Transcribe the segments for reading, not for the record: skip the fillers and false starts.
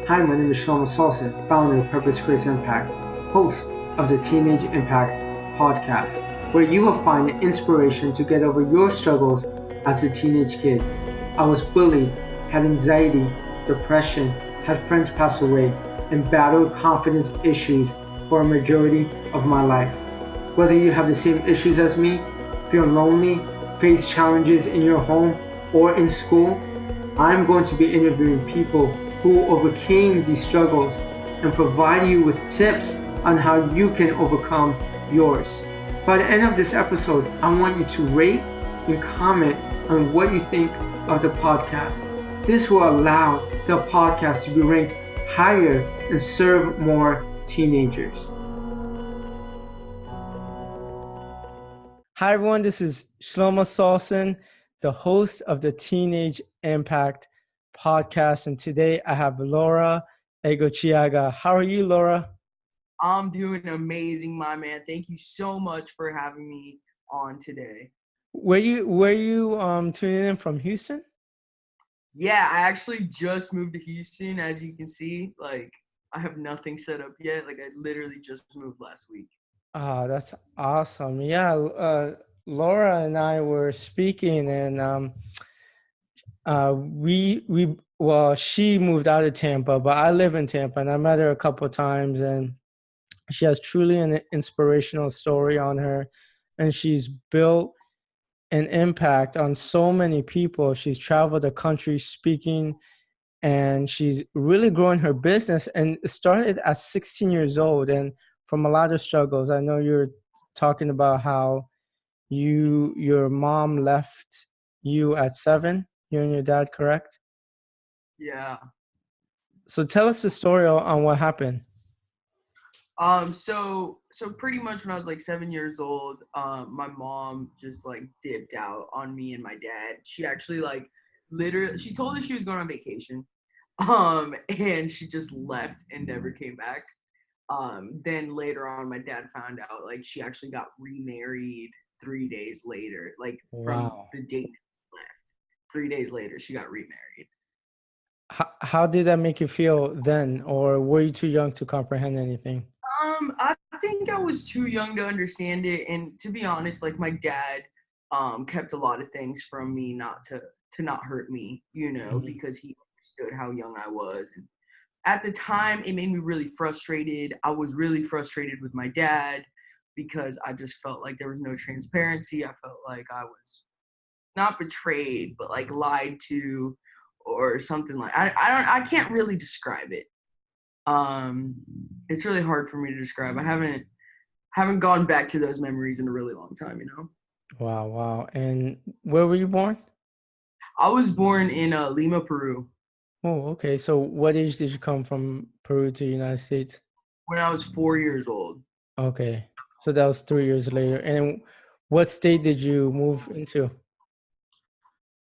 Hi, my name is Shelomo Solson, founder of Purpose Creates Impact, host of the Teenage Impact podcast, where you will find inspiration to get over your struggles as a teenage kid. I was bullied, had anxiety, depression, had friends pass away, and battled confidence issues for a majority of my life. Whether you have the same issues as me, feel lonely, face challenges in your home or in school, I'm going to be interviewing people who overcame these struggles and provide you with tips on how you can overcome yours. By the end of this episode, I want you to rate and comment on what you think of the podcast. This will allow the podcast to be ranked higher and serve more teenagers. Hi everyone, this is Shelomo Solson, the host of the Teenage Impact podcast, and today I have Laura Egocheaga. How are you, Laura? I'm doing amazing, my man. Thank you so much for having me on today. Were you tuning in from Houston? Yeah, I actually just moved to Houston, as you can see. Like, I have nothing set up yet. Like, I literally just moved last week. Oh, that's awesome. Yeah, Laura and I were speaking, and she moved out of Tampa, but I live in Tampa, and I met her a couple of times, and she has truly an inspirational story on her, and she's built an impact on so many people. She's traveled the country speaking, and she's really growing her business, and started at 16 years old, and from a lot of struggles. I know you're talking about how your mom left you at 7, you and your dad, correct? Yeah. So tell us the story on what happened. So pretty much when I was like 7 years old, my mom just like dipped out on me and my dad. She actually she told us she was going on vacation. And she just left and never came back. Then later on, my dad found out like she actually got remarried 3 days later, like from Wow. the date she left. 3 days later, she got remarried. How did that make you feel then, or were you too young to comprehend anything? I think I was too young to understand it, and to be honest, like my dad, kept a lot of things from me not to not hurt me, Mhm. because he understood how young I was. And at the time, it made me really frustrated. I was really frustrated with my dad because I just felt like there was no transparency. I felt like I was not betrayed, but like lied to, or something. Like I can't really describe it. It's really hard for me to describe. I haven't gone back to those memories in a really long time. Wow. And where were you born? I was born in Lima, Peru, Oh, okay. So what age did you come from Peru to the United States? when I was 4 years old. Okay. So that was 3 years later. And what state did you move into?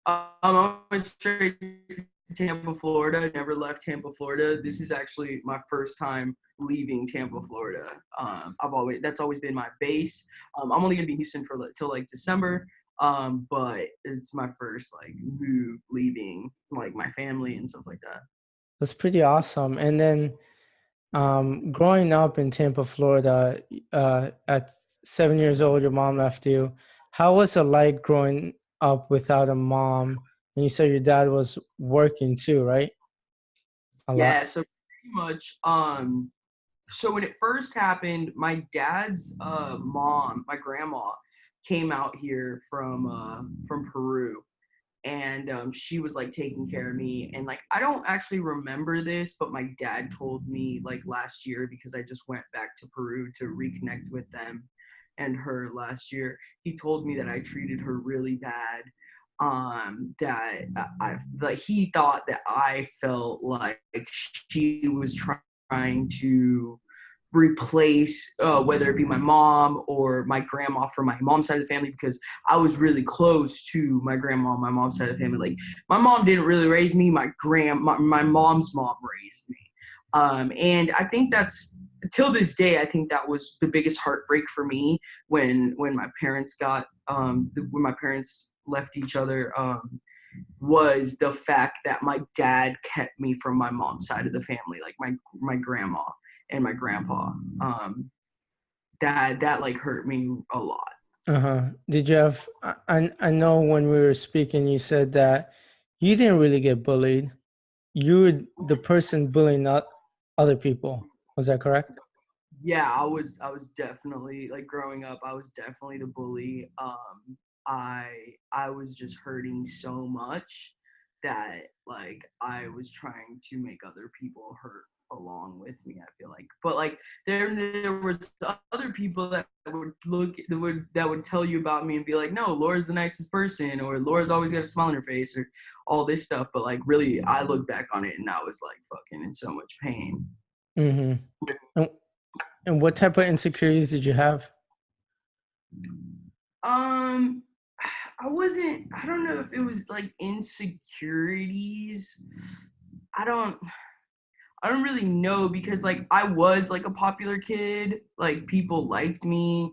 I went straight to Tampa, Florida. Never left Tampa, Florida. This is actually my first time leaving Tampa, Florida. That's always been my base. I'm only gonna be in Houston for till like December. But it's my first like move leaving like my family and stuff like that. That's pretty awesome. And then growing up in Tampa, Florida, at 7 years old, your mom left you. How was it like growing up without a mom? And you said your dad was working too, right? A lot. Yeah, so pretty much so when it first happened, my dad's mom, my grandma, came out here from Peru, and she was like taking care of me. And like I don't actually remember this, but my dad told me like last year, because I just went back to Peru to reconnect with them and her last year. He told me that I treated her really bad. That like he thought that I felt like she was trying to replace whether it be my mom or my grandma from my mom's side of the family, because I was really close to my grandma on my mom's side of the family. Like my mom didn't really raise me, my mom's mom raised me. And I think that's, till this day, I think that was the biggest heartbreak for me when my parents left each other was the fact that my dad kept me from my mom's side of the family, like my grandma and my grandpa. That like hurt me a lot. Did you have, I know when we were speaking, you said that you didn't really get bullied. You were the person bullying other people. Was that correct? Yeah, I was definitely, like, growing up, I was definitely the bully. I was just hurting so much that, like, I was trying to make other people hurt along with me, I feel like. But, like, there was other people that would tell you about me and be like, no, Laura's the nicest person, or Laura's always got a smile on her face, or all this stuff. But, like, really, I look back on it and I was like fucking in so much pain. Mm-hmm. And what type of insecurities did you have? I don't know if it was like insecurities. I don't really know, because like I was like a popular kid, like people liked me.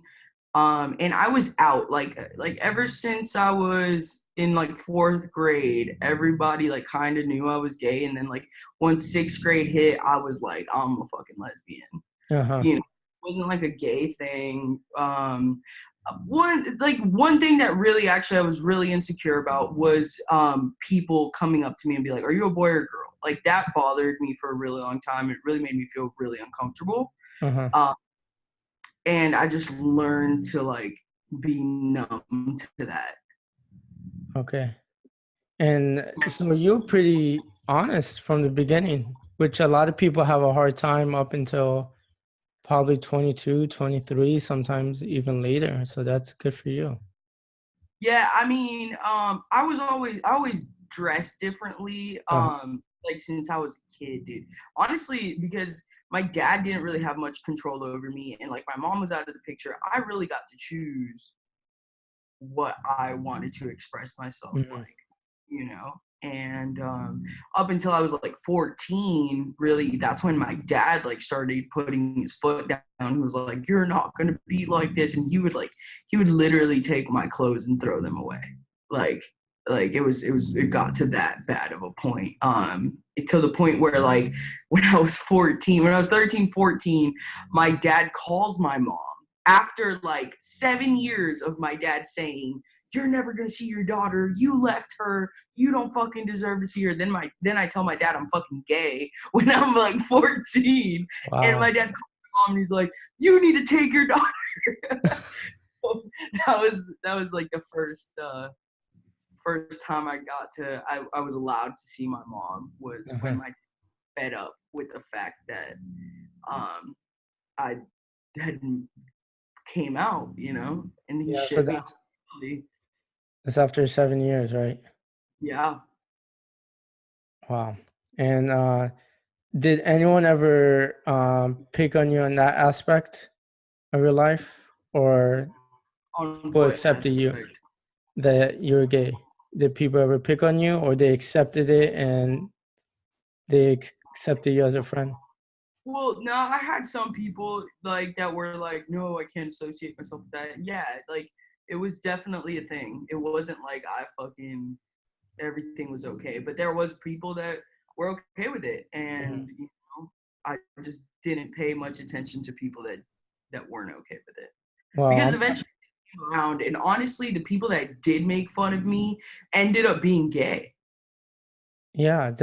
And I was out like ever since I was in like 4th grade, everybody like kind of knew I was gay. And then like once 6th grade hit, I was like, I'm a fucking lesbian. You know, it wasn't like a gay thing. One thing that really actually I was really insecure about was people coming up to me and be like, are you a boy or a girl? Like that bothered me for a really long time. It really made me feel really uncomfortable. And I just learned to like be numb to that. Okay. And so you're pretty honest from the beginning, which a lot of people have a hard time up until probably 22, 23, sometimes even later. So that's good for you. Yeah, I mean, I always dressed differently, like since I was a kid, dude. Honestly, because my dad didn't really have much control over me, and like my mom was out of the picture, I really got to choose what I wanted to express myself like, you know? And up until I was like 14, really, that's when my dad like started putting his foot down. He was like, "You're not gonna be like this," and he would literally take my clothes and throw them away. Like it got to that bad of a point. To the point where like when I was 13, 14, my dad calls my mom after like 7 years of my dad saying, "You're never gonna see your daughter. You left her. You don't fucking deserve to see her." Then I tell my dad I'm fucking gay when I'm like 14. Wow. And my dad calls my mom and he's like, "You need to take your daughter." that was like the first time I was allowed to see my mom was when my fed up with the fact that I hadn't came out, you know, and he Yeah, so shit me. that's after 7 years, right? Yeah. Wow. And did anyone ever pick on you in that aspect of your life, or On people what accepted you aspect? that you're gay? Did people ever pick on you, or they accepted it and they accepted you as a friend? Well, no, I had some people like that were like, "No, I can't associate myself with that." Yeah, like it was definitely a thing. It wasn't like everything was okay, but there was people that were okay with it, and you know, I just didn't pay much attention to people that weren't okay with it. Because Wow. eventually it came around, and honestly, the people that did make fun of me ended up being gay. Yeah,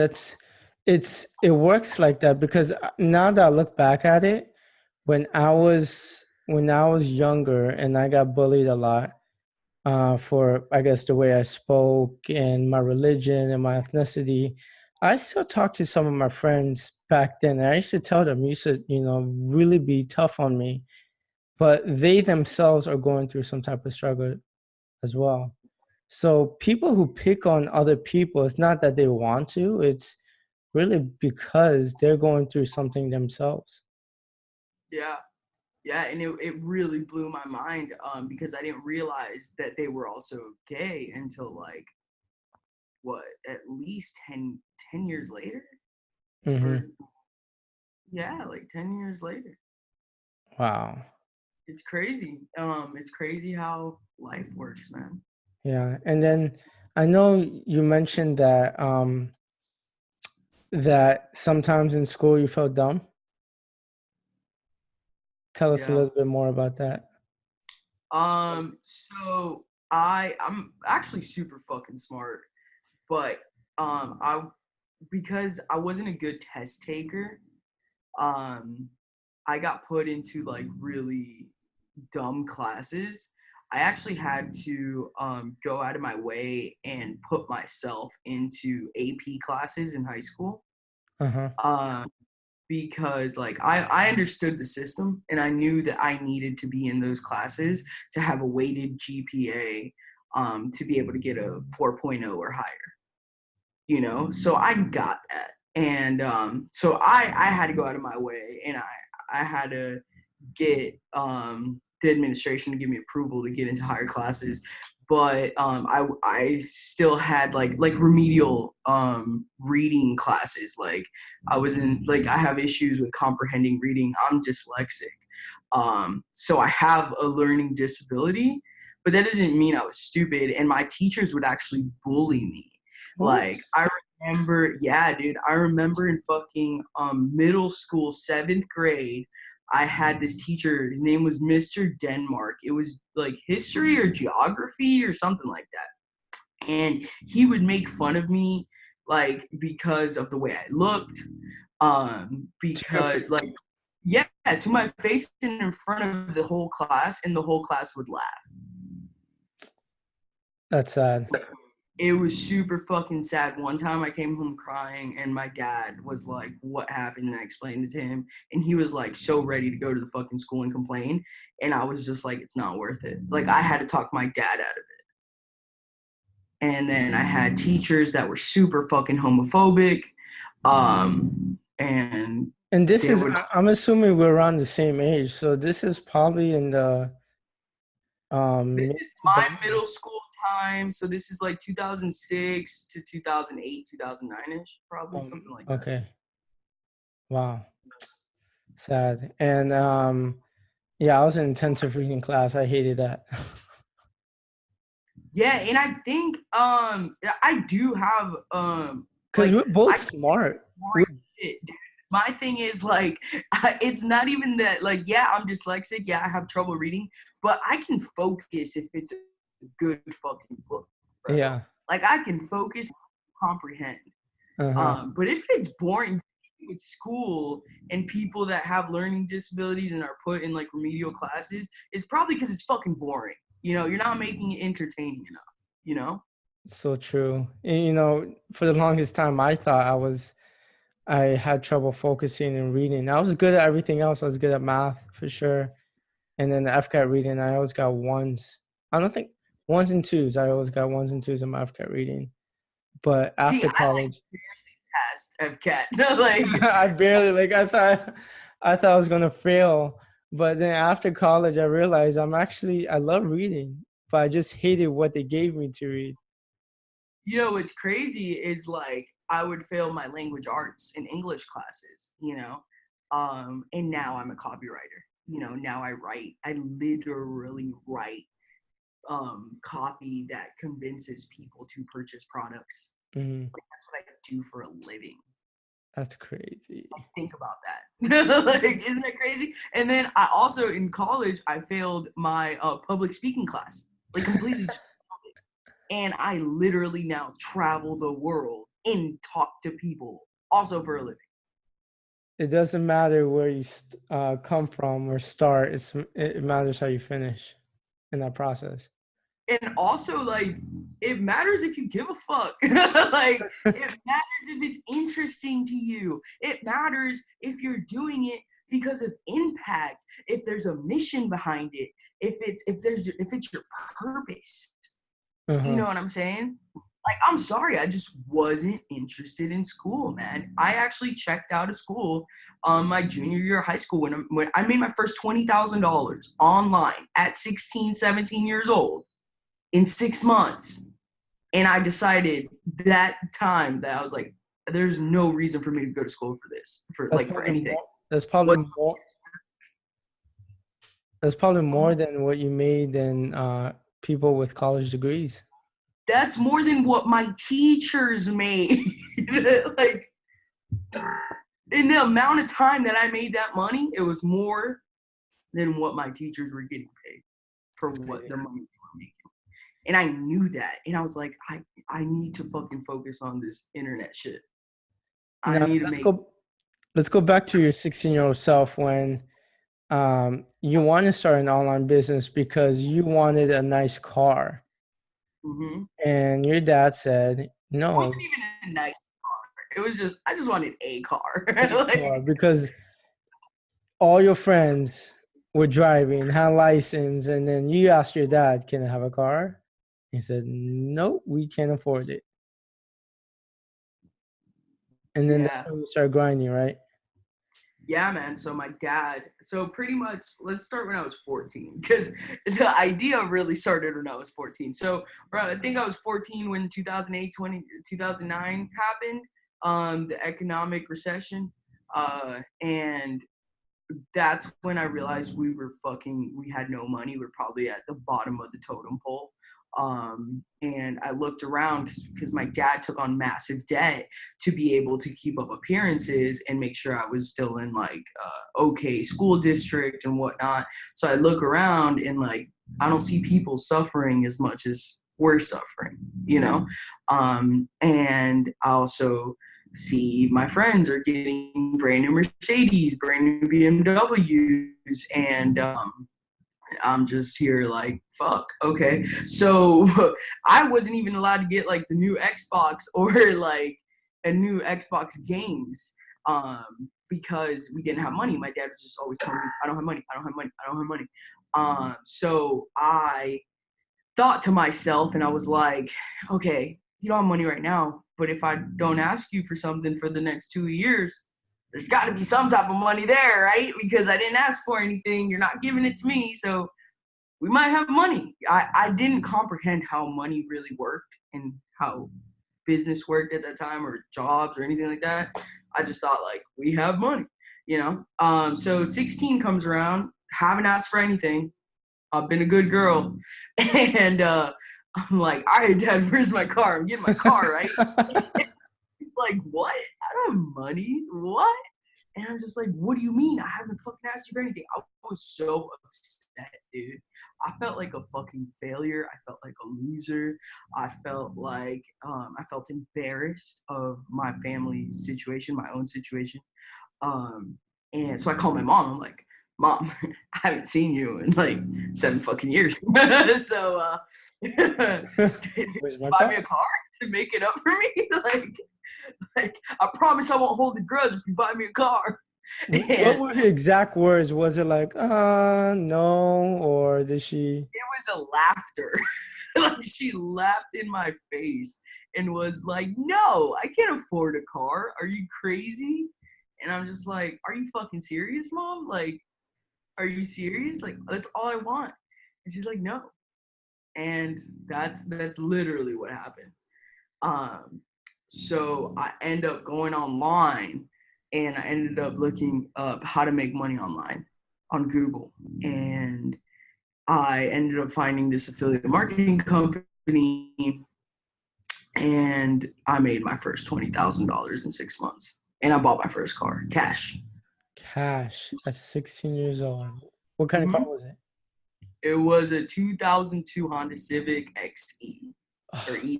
it works like that, because now that I look back at it, when I was younger and I got bullied a lot for, I guess, the way I spoke and my religion and my ethnicity, I still talk to some of my friends back then. And I used to tell them, you should, really be tough on me. But they themselves are going through some type of struggle as well. So people who pick on other people, it's not that they want to, it's really because they're going through something themselves. Yeah. Yeah, and it really blew my mind because I didn't realize that they were also gay until like what, at least 10 years later? Or yeah, like 10 years later. Wow. It's crazy. It's crazy how life works, man. Yeah. And then I know you mentioned that that sometimes in school you felt dumb. Tell us a Yeah. little bit more about that. So I'm actually super fucking smart, but I because I wasn't a good test taker, I got put into like really dumb classes. I actually had to go out of my way and put myself into AP classes in high school. Uh-huh. Um, because like I understood the system and I knew that I needed to be in those classes to have a weighted GPA to be able to get a 4.0 or higher, you know? So I got that. And so I had to go out of my way and I had to get the administration to give me approval to get into higher classes, but I still had like remedial reading classes. Like I was in like I have issues with comprehending reading. I'm dyslexic, so I have a learning disability, but that doesn't mean I was stupid. And my teachers would actually bully me. What? Like I remember, yeah, dude, I remember in fucking middle school, 7th grade. I had this teacher, his name was Mr. Denmark. It was like history or geography or something like that. And he would make fun of me like because of the way I looked. Because like yeah, to my face and in front of the whole class, and the whole class would laugh. That's sad. It was super fucking sad. One time I came home crying and my dad was like, what happened? And I explained it to him. And he was like so ready to go to the fucking school and complain. And I was just like, it's not worth it. Like I had to talk my dad out of it. And then I had teachers that were super fucking homophobic. And this is, I'm assuming we're around the same age. So this is probably in the this is my middle school time. So this is like 2006 to 2008, 2009-ish, probably something like that. Okay. Wow. Sad. And yeah, I was in intensive reading class. I hated that. Yeah, and I think I do have because like we're both smart. Shit, dude. My thing is like it's not even that like yeah, I'm dyslexic, yeah, I have trouble reading, but I can focus if it's a good fucking book. Bro. Yeah. Like I can focus, comprehend. But if it's boring with school and people that have learning disabilities and are put in like remedial classes, it's probably because it's fucking boring. You know, you're not making it entertaining enough, you know? So true. And, you know, for the longest time, I thought I had trouble focusing and reading. I was good at everything else. I was good at math for sure. And then the FCAT reading, I always got ones. I don't think ones and twos. I always got ones and twos in my FCAT reading. But after college, I like barely passed FCAT. Like I barely I thought I was gonna fail. But then after college, I realized I love reading, but I just hated what they gave me to read. You know, what's crazy is like I would fail my language arts and English classes, you know, and now I'm a copywriter. You know, now I literally write copy that convinces people to purchase products. Mm-hmm. Like, that's what I do for a living. That's crazy. Like, think about that. Like, isn't that crazy? And then I also in college I failed my public speaking class, like completely. And I literally now travel the world and talk to people, also for a living. It doesn't matter where you come from or start. It matters how you finish in that process. And also, like, it matters if you give a fuck. Like, it matters if it's interesting to you. It matters if you're doing it because of impact. If there's a mission behind it. If it's your purpose. You know what I'm saying? Like, I'm sorry, I just wasn't interested in school, man. I actually checked out of school my junior year of high school when I made my first $20,000 online at 16, 17 years old in 6 months. And I decided that time that I was like, there's no reason for me to go to school for this, for anything. That's probably more. That's probably more than what you made than people with college degrees. That's more than what my teachers made. Like, in the amount of time that I made that money, it was more than what my teachers were getting paid for what the money they were making. And I knew that. And I was like, I need to fucking focus on this internet shit. I Now need to make. let's go back to your 16-year-old self when you want to start an online business because you wanted a nice car. Mm-hmm. And your dad said, It no. wasn't even a nice car. It was just, I just wanted a car. Like, because all your friends were driving, had a license, and then you asked your dad, can I have a car? He said, no, we can't afford it. And then that's when you start grinding, right? Yeah, man. So my dad, so pretty much, let's start when I was 14, because the idea really started when I was 14. So I think I was 14 when 2009 happened, the economic recession. And that's when I realized we had no money. We're probably at the bottom of the totem pole. And I looked around because my dad took on massive debt to be able to keep up appearances and make sure I was still in like okay school district and whatnot. So I look around and like I don't see people suffering as much as we're suffering, you know. And I also see my friends are getting brand new Mercedes, brand new BMWs, and I'm just here like, fuck, okay. So I wasn't even allowed to get like the new Xbox or like a new Xbox games because we didn't have money. My dad was just always telling me, I don't have money, I don't have money, I don't have money. So I thought to myself and I was like, okay, you don't have money right now, but if I don't ask you for something for the next 2 years, there's got to be some type of money there, right? Because I didn't ask for anything. You're not giving it to me. So we might have money. I didn't comprehend how money really worked and how business worked at that time or jobs or anything like that. I just thought like, we have money, you know? So 16 comes around, haven't asked for anything. I've been a good girl. And I'm like, all right, Dad, where's my car? I'm getting my car, right? He's like, what? I don't have money. What? And I'm just like, what do you mean? I haven't fucking asked you for anything. I was so upset, dude. I felt like a fucking failure. I felt like a loser. I felt like I felt embarrassed of my family's situation, my own situation. And so I called my mom. I'm like, Mom, I haven't seen you in like 7 fucking years. So buy me a car to make it up for me. Like I promise I won't hold the grudge if you buy me a car. What were the exact words? Was it like, no, or did she? It was a laughter. Like she laughed in my face and was like, no, I can't afford a car. Are you crazy? And I'm just like, are you fucking serious, Mom? Like, are you serious? Like, that's all I want. And she's like, no. And that's literally what happened. So I end up going online and I ended up looking up how to make money online on Google. And I ended up finding this affiliate marketing company and I made my first $20,000 in 6 months. And I bought my first car, cash. Cash at 16 years old. What kind of car was it? It was a 2002 Honda Civic XE or E.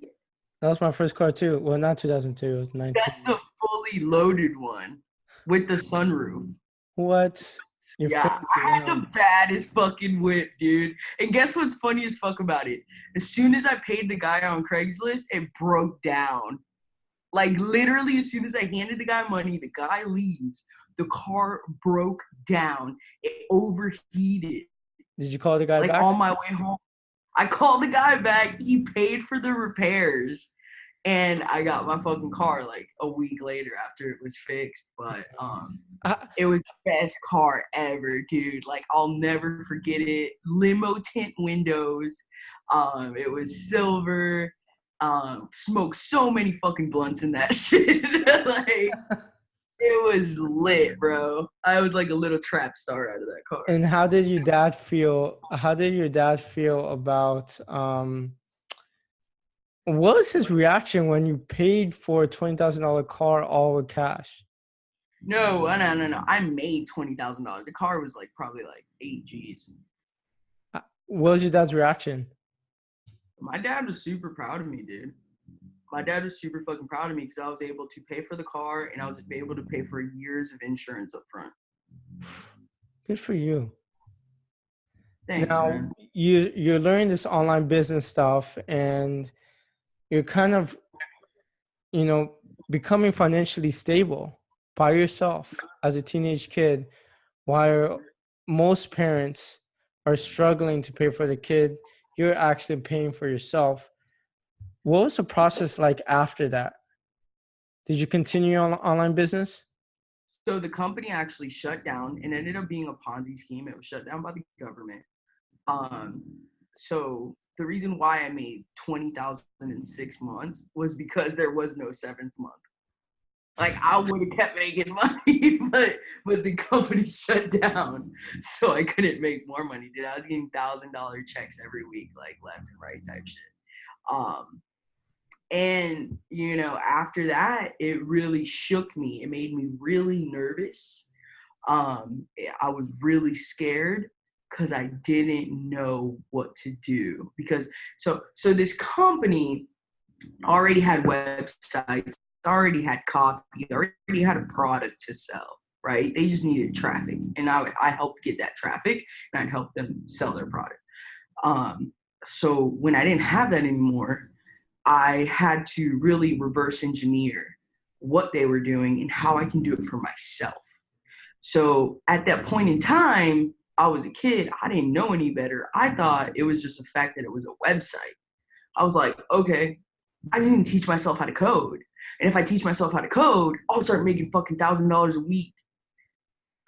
That was my first car too. Well, not 2002. It was 19. That's the fully loaded one with the sunroof. What? Yeah, I had the baddest fucking whip, dude. And guess what's funny as fuck about it? As soon as I paid the guy on Craigslist, it broke down. Like literally, as soon as I handed the guy money, the guy leaves. The car broke down. It overheated. Did you call the guy like back? On my way home, I called the guy back. He paid for the repairs, and I got my fucking car like a week later after it was fixed. But it was the best car ever, dude. Like I'll never forget it. Limo tint windows. It was silver. Smoked so many fucking blunts in that shit. Like it was lit, bro. I was like a little trap star out of that car. And how did your dad feel? How did your dad feel about What was his reaction when you paid for a $20,000 car all with cash? No. I made $20,000. The car was like probably like 8 G's. What was your dad's reaction? My dad was super proud of me, dude. My dad was super fucking proud of me because I was able to pay for the car and I was able to pay for years of insurance up front. Good for you. Thanks, Now, man. you're learning this online business stuff and you're kind of, becoming financially stable by yourself as a teenage kid, while most parents are struggling to pay for the kid, you're actually paying for yourself. What was the process like after that? Did you continue on online business? So the company actually shut down and ended up being a Ponzi scheme. It was shut down by the government. So the reason why I made $20,000 in 6 months was because there was no 7th month. Like I would have kept making money, but the company shut down, so I couldn't make more money. Dude, I was getting $1,000 checks every week, like left and right type shit. And after that, it really shook me. It made me really nervous. I was really scared because I didn't know what to do. Because so this company already had websites, already had copy, already had a product to sell, right? They just needed traffic. And I helped get that traffic and I'd help them sell their product. So when I didn't have that anymore, I had to really reverse engineer what they were doing and how I can do it for myself. So at that point in time, I was a kid. I didn't know any better. I thought it was just the fact that it was a website. I was like, okay, I just need to teach myself how to code. And if I teach myself how to code, I'll start making fucking $1,000 a week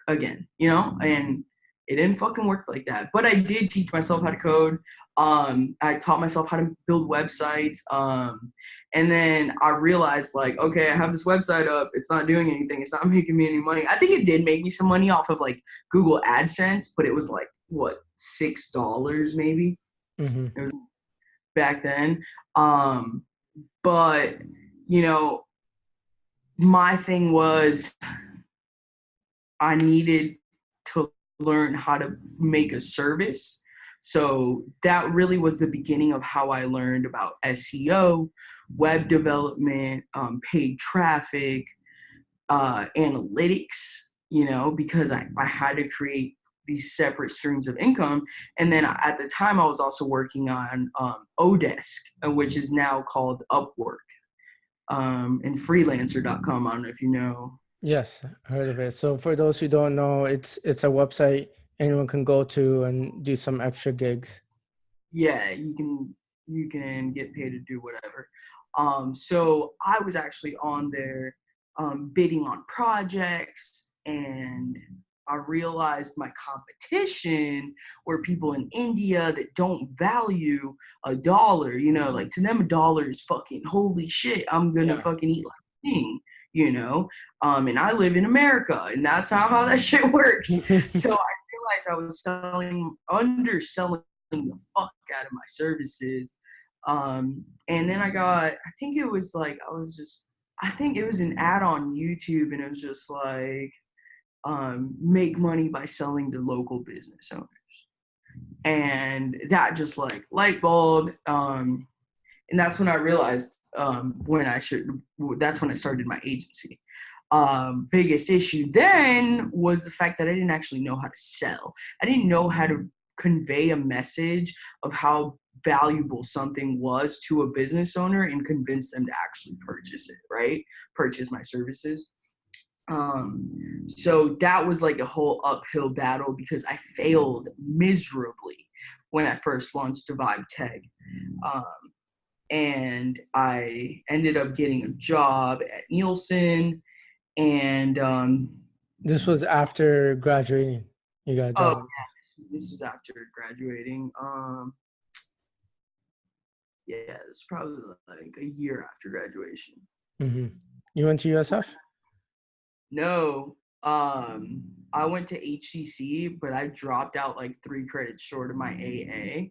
again, And it didn't fucking work like that. But I did teach myself how to code. I taught myself how to build websites. And then I realized, like, okay, I have this website up. It's not doing anything. It's not making me any money. I think it did make me some money off of, like, Google AdSense, but it was, like, what, $6 maybe? Mm-hmm. It was back then. But, my thing was I needed to learn how to make a service. So that really was the beginning of how I learned about SEO, web development, paid traffic, analytics, because I had to create these separate streams of income. And then at the time I was also working on Odesk, which is now called Upwork, and freelancer.com. I don't know if you know. Yes, I heard of it. So for those who don't know, it's a website anyone can go to and do some extra gigs. Yeah, you can get paid to do whatever. So I was actually on there bidding on projects, and I realized my competition were people in India that don't value $1. Like to them $1 is fucking holy shit. I'm gonna fucking eat like a king, and I live in America, and that's how that shit works. So I realized I was underselling the fuck out of my services. And then I think it was an ad on YouTube, and it was just like, make money by selling to local business owners. And that just like light bulb. And that's when I realized that's when I started my agency. Biggest issue then was the fact that I didn't actually know how to sell. I didn't know how to convey a message of how valuable something was to a business owner and convince them to actually purchase it, right? Purchase my services. So that was like a whole uphill battle because I failed miserably when I first launched Divide Tech. And I ended up getting a job at Nielsen, and this was after graduating. You got a job. Oh yeah, this was after graduating. Yeah, it's probably like a year after graduation. Mm-hmm. You went to USF? No, I went to HCC, but I dropped out like 3 credits short of my AA.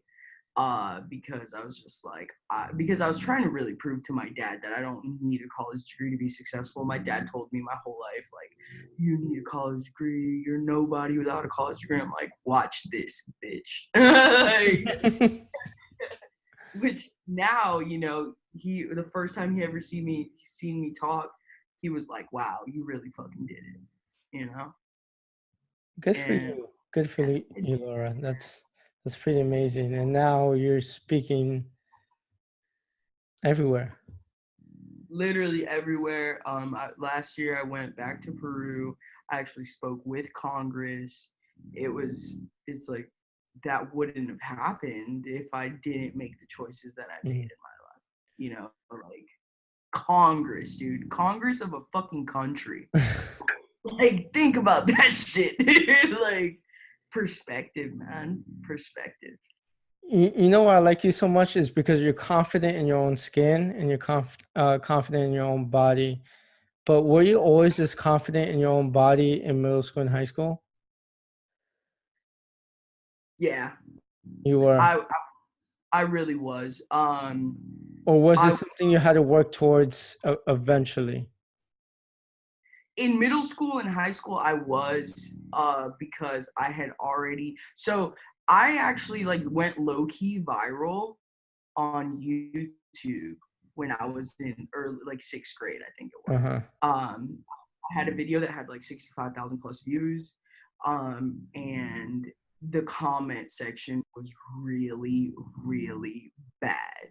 because I was just like, because I was trying to really prove to my dad that I don't need a college degree to be successful. My dad told me my whole life, like, you need a college degree. You're nobody without a college degree. I'm like, watch this, bitch. Which now, you know, the first time he ever seen me talk, he was like, wow, you really fucking did it, you know? Good for And you. Good for yes, you, Laura. That's pretty amazing. And now you're speaking everywhere. literally everywhere. Last year I went back to Peru. I actually spoke with Congress. It's like that wouldn't have happened if I didn't make the choices that I made in my life. You know, like Congress, dude. Congress of a fucking country. Like, think about that shit, dude. Like, perspective, man. Perspective. You know why I like you so much is because you're confident in your own skin and you're confident in your own body. But were you always this confident in your own body in middle school and high school? Yeah, You were. I really was. Or was I this something you had to work towards eventually? in middle school and high school I was because I had already I actually like went low-key viral on YouTube when I was in early like 6th grade, I think it was. I had a video that had like 65,000 plus views, and the comment section was really, really bad.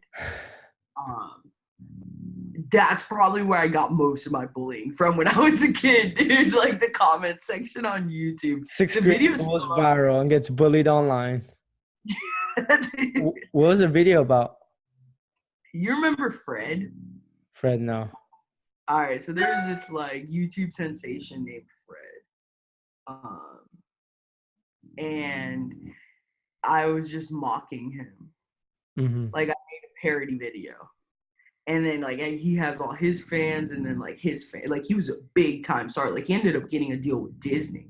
That's probably where I got most of my bullying from when I was a kid, dude. Like the comment section on YouTube. Sixth The grade videos goes viral and gets bullied online. What was the video about? You remember Fred? Fred, no. All right, so there's this like YouTube sensation named Fred, and I was just mocking him. Like I made a parody video. And then like he has all his fans, and then like his fan, like he was a big time star. Like he ended up getting a deal with Disney.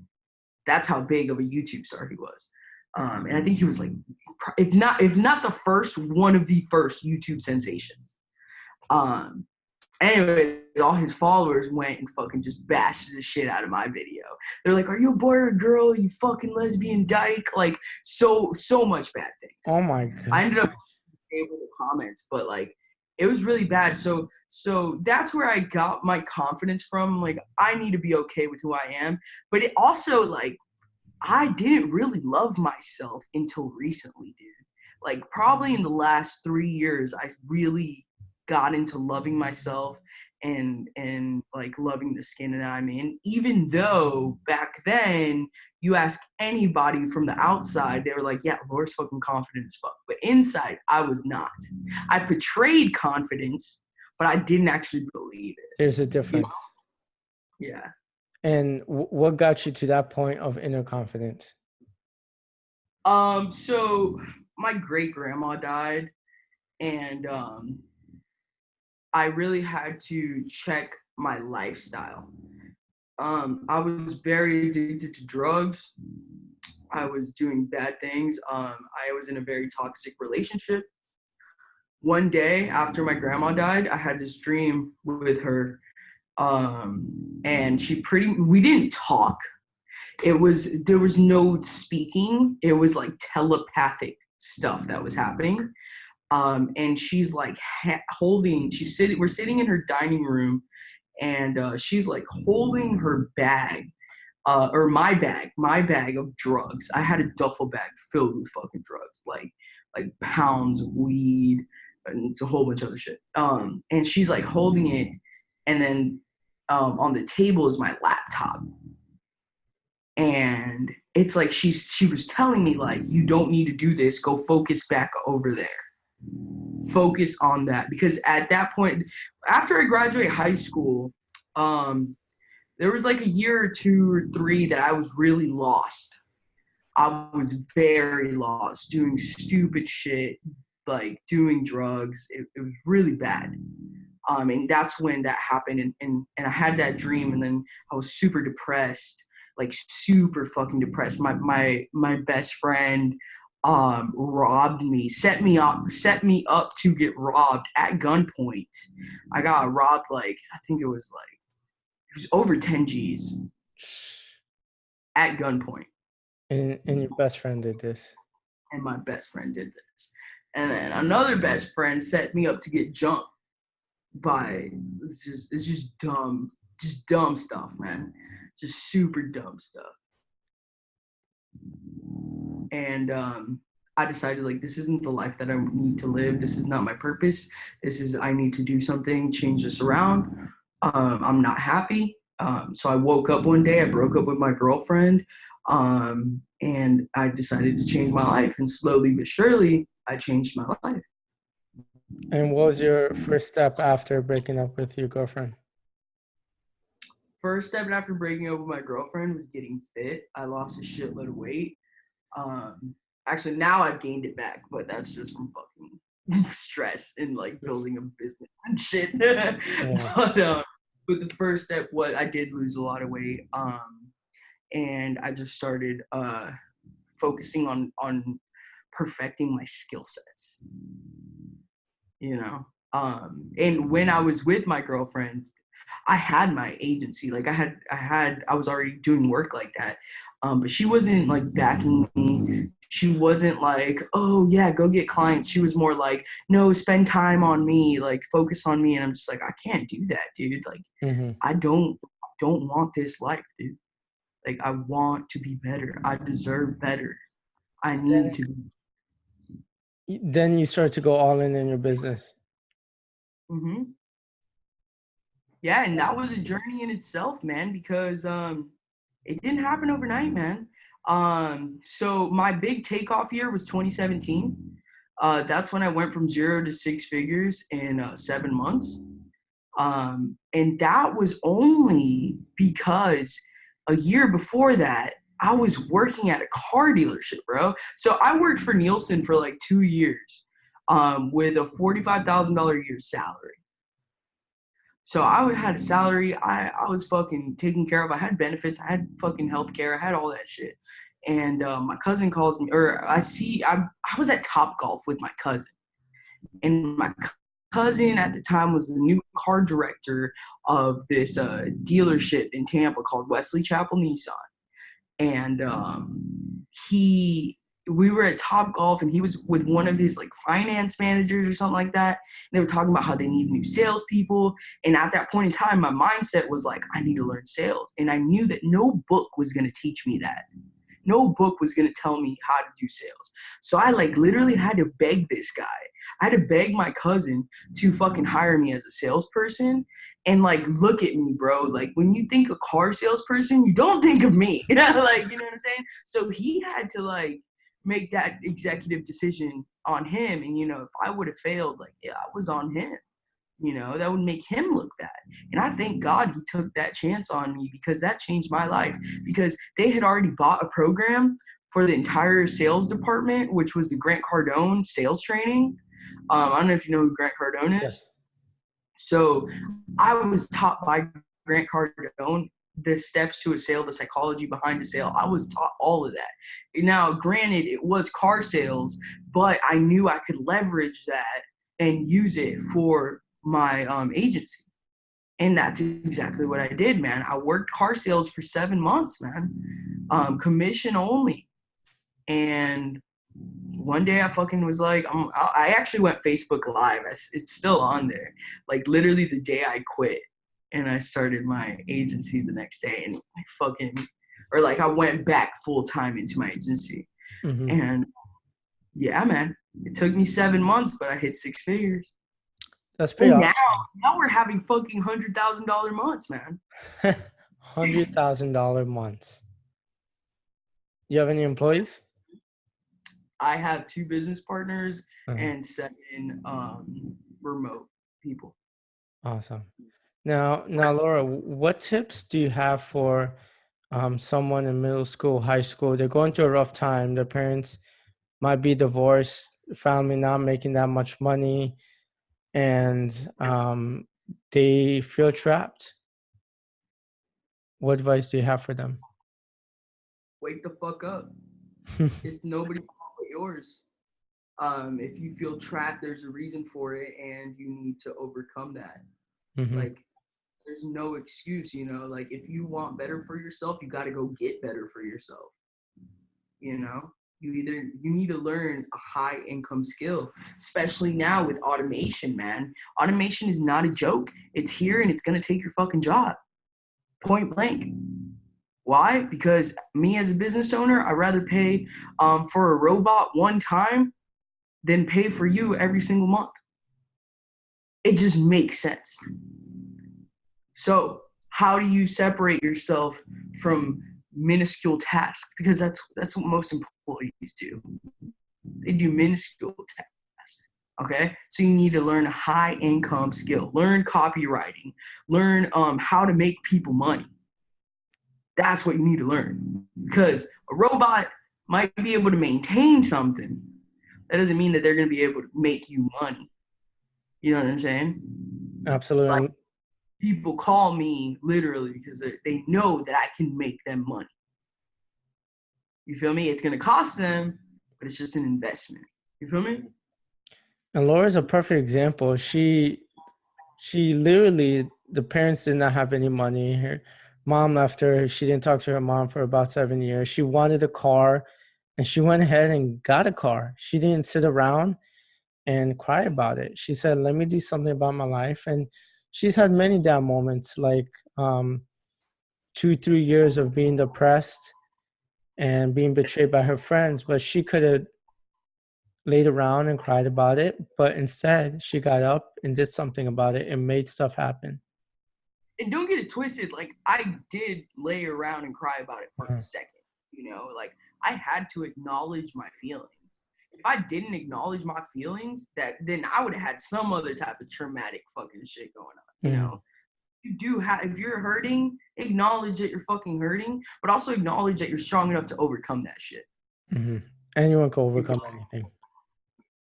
That's how big of a YouTube star he was. And I think he was like, if not the first, one of the first YouTube sensations. Anyway, all his followers went and fucking just bashed the shit out of my video. They're like, "Are you a boy or a girl? You fucking lesbian dyke!" Like so much bad things. Oh my god. I ended up able to comments, but like it was really bad. So that's where I got my confidence from. Like I need to be okay with who I am, but it also like I didn't really love myself until recently, dude. Like probably in the last 3 years, I really got into loving myself and like loving the skin that I'm in. Even though back then you ask anybody from the outside, they were like, yeah, Laura's fucking confident as fuck. But inside, I was not. I portrayed confidence, but I didn't actually believe it. There's a difference. You know? Yeah. And what got you to that point of inner confidence? So my great grandma died, and I really had to check my lifestyle. I was very addicted to drugs. I was doing bad things. I was in a very toxic relationship. One day after my grandma died, I had this dream with her. And we didn't talk. There was no speaking. It was like telepathic stuff that was happening. And she's like we're sitting in her dining room, and she's like holding her bag, or my bag of drugs. I had a duffel bag filled with fucking drugs, like pounds of weed, and it's a whole bunch of other shit. And she's like holding it, and then on the table is my laptop. And it's like she was telling me like, you don't need to do this, go focus back over there. Focus on that. Because at that point, after I graduated high school, there was like a year or 2 or 3 that I was really lost. I was very lost, doing stupid shit, like doing drugs. It was really bad. And that's when that happened. And I had that dream, and then I was super depressed, like super fucking depressed. My best friend robbed me, set me up to get robbed at gunpoint. I got robbed like, I think it was over 10 G's at gunpoint. And your best friend did this. And my best friend did this. And then another best friend set me up to get jumped by, it's just dumb stuff, man. Just super dumb stuff. And I decided, like, this isn't the life that I need to live. This is not my purpose. I need to do something, change this around. I'm not happy. So I woke up one day, I broke up with my girlfriend, and I decided to change my life. And slowly but surely, I changed my life. And what was your first step after breaking up with your girlfriend? First step after breaking up with my girlfriend was getting fit. I lost a shitload of weight. Actually, now I've gained it back, but that's just from fucking stress and like building a business and shit. Yeah. But the first step, I did lose a lot of weight, and I just started focusing on perfecting my skill sets. You know, and when I was with my girlfriend, I had my agency. Like I was already doing work like that. But she wasn't like backing me. She wasn't like, oh yeah, go get clients. She was more like, no, spend time on me, like focus on me. And I'm just like, I can't do that, dude. Like, I don't want this life, dude. Like, I want to be better. I deserve better. I need to be. Then you start to go all in your business. Mm-hmm. Yeah, and that was a journey in itself, man, because it didn't happen overnight, man. So my big takeoff year was 2017. That's when I went from 0 to 6 figures in 7 months. And that was only because a year before that, I was working at a car dealership, bro. So I worked for Nielsen for like 2 years with a $45,000 a year salary. So I had a salary. I was fucking taken care of. I had benefits. I had fucking healthcare. I had all that shit. And my cousin calls me, or I was at Topgolf with my cousin. And my cousin at the time was the new car director of this dealership in Tampa called Wesley Chapel Nissan. And we were at Topgolf, and he was with one of his like finance managers or something like that. And they were talking about how they need new salespeople. And at that point in time, my mindset was like, I need to learn sales. And I knew that no book was going to teach me that. No book was going to tell me how to do sales. So I like literally had to beg this guy. I had to beg my cousin to fucking hire me as a salesperson. And like, look at me, bro. Like, when you think a car salesperson, you don't think of me. Like, you know what I'm saying? So he had to like make that executive decision on him. And, you know, if I would have failed, like, yeah, I was on him. You know, that would make him look bad. And I thank God he took that chance on me, because that changed my life. Because they had already bought a program for the entire sales department, which was the Grant Cardone sales training. I don't know if you know who Grant Cardone is. Yes. So I was taught by Grant Cardone the steps to a sale, the psychology behind a sale. I was taught all of that. Now, granted, it was car sales, but I knew I could leverage that and use it for my agency. And that's exactly what I did, man. I worked car sales for 7 months, man. Commission only. And one day I fucking was like, I actually went Facebook Live. It's still on there. Like literally the day I quit and I started my agency the next day, and I went back full time into my agency. Mm-hmm. And yeah, man, it took me 7 months, but I hit 6 figures. That's pretty awesome. Now we're having fucking $100,000 months, man. $100,000 months. You have any employees? I have 2 business partners and 7 remote people. Awesome. Now, Laura, what tips do you have for someone in middle school, high school? They're going through a rough time. Their parents might be divorced, family not making that much money, and they feel trapped. What advice do you have for them? Wake the fuck up. It's nobody's fault but yours. If you feel trapped, there's a reason for it, and you need to overcome that. Mm-hmm. Like, there's no excuse, you know. Like, if you want better for yourself, you got to go get better for yourself. You know, you need to learn a high income skill, especially now with automation, man. Automation is not a joke. It's here and it's gonna take your fucking job, point blank. Why? Because me as a business owner, I'd rather pay for a robot one time than pay for you every single month. It just makes sense. So how do you separate yourself from minuscule tasks? Because that's what most employees do. They do minuscule tasks. Okay, so you need to learn a high income skill. Learn copywriting. Learn how to make people money. That's what you need to learn. Because a robot might be able to maintain something. That doesn't mean that they're going to be able to make you money. You know what I'm saying? Absolutely. Like, people call me literally because they know that I can make them money. You feel me? It's going to cost them, but it's just an investment. You feel me? And Laura's a perfect example. She literally, the parents did not have any money. Her mom left her. She didn't talk to her mom for about 7 years. She wanted a car, and she went ahead and got a car. She didn't sit around and cry about it. She said, let me do something about my life. And she's had many down moments, like 2-3 years of being depressed and being betrayed by her friends, but she could have laid around and cried about it, but instead she got up and did something about it and made stuff happen. And don't get it twisted, like, I did lay around and cry about it for a second, you know, like, I had to acknowledge my feelings. If I didn't acknowledge my feelings, then I would have had some other type of traumatic fucking shit going on, you know. You do have, if you're hurting, acknowledge that you're fucking hurting, but also acknowledge that you're strong enough to overcome that shit. Anyone can overcome anything.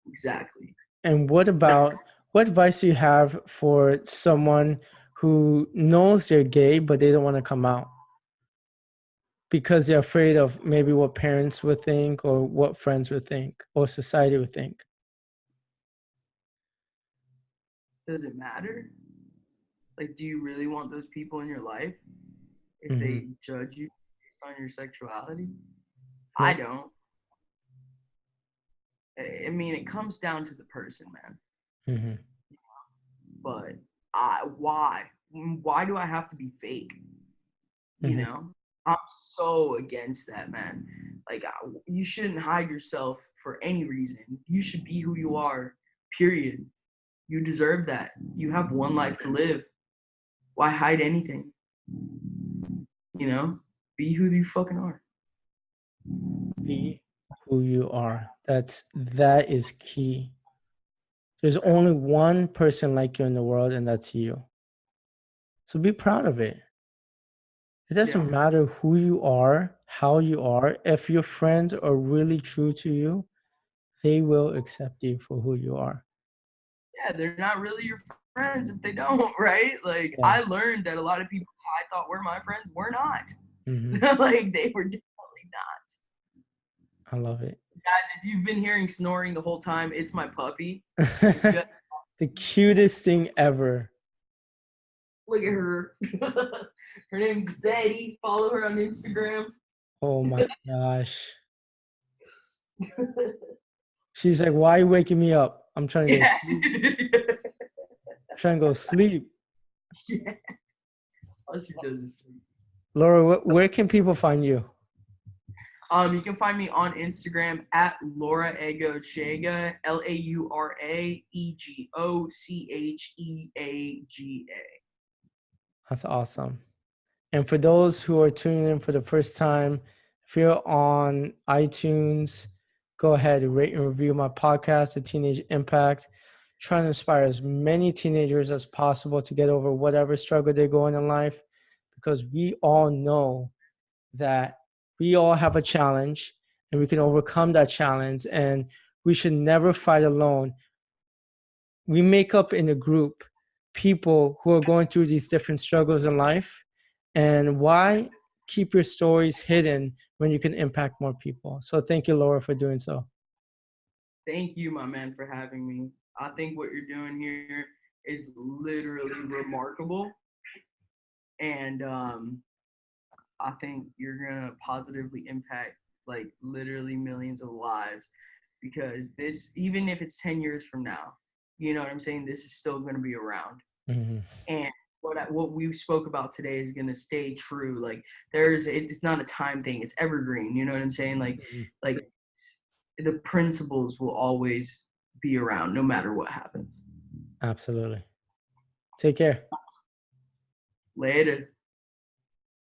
Exactly. And what advice do you have for someone who knows they're gay, but they don't want to come out because they're afraid of maybe what parents would think or what friends would think or society would think? Does it matter? Like, do you really want those people in your life if they judge you based on your sexuality? I don't. I mean, it comes down to the person, man. But why? Why do I have to be fake? You know? I'm so against that, man. Like, you shouldn't hide yourself for any reason. You should be who you are, period. You deserve that. You have one life to live. Why hide anything? You know? Be who you fucking are. Be who you are. That is key. There's only one person like you in the world, and that's you. So be proud of it. It doesn't matter who you are, how you are. If your friends are really true to you, they will accept you for who you are. Yeah, they're not really your friends if they don't, right? Like, I learned that a lot of people I thought were my friends were not. Like, they were definitely not. I love it. Guys, if you've been hearing snoring the whole time, it's my puppy. The cutest thing ever. Look at her. Her name's Betty. Follow her on Instagram. Oh my gosh. She's like, why are you waking me up? I'm trying to go sleep. I'm trying to go sleep. Yeah. All she does is sleep. Laura, where can people find you? You can find me on Instagram at Laura Egocheaga, LAURAEGOCHEAGA. That's awesome. And for those who are tuning in for the first time, if you're on iTunes, go ahead and rate and review my podcast, The Teenage Impact. Trying to inspire as many teenagers as possible to get over whatever struggle they're going in life, because we all know that we all have a challenge and we can overcome that challenge, and we should never fight alone. We make up in a group people who are going through these different struggles in life. And why keep your stories hidden when you can impact more people? So thank you, Laura, for doing so. Thank you, my man, for having me. I think what you're doing here is literally remarkable. And I think you're going to positively impact like literally millions of lives because this, even if it's 10 years from now, you know what I'm saying? This is still going to be around. Mm-hmm. And what we spoke about today is going to stay true. Like it's not a time thing. It's evergreen. You know what I'm saying? Like the principles will always be around no matter what happens. Absolutely. Take care. Later.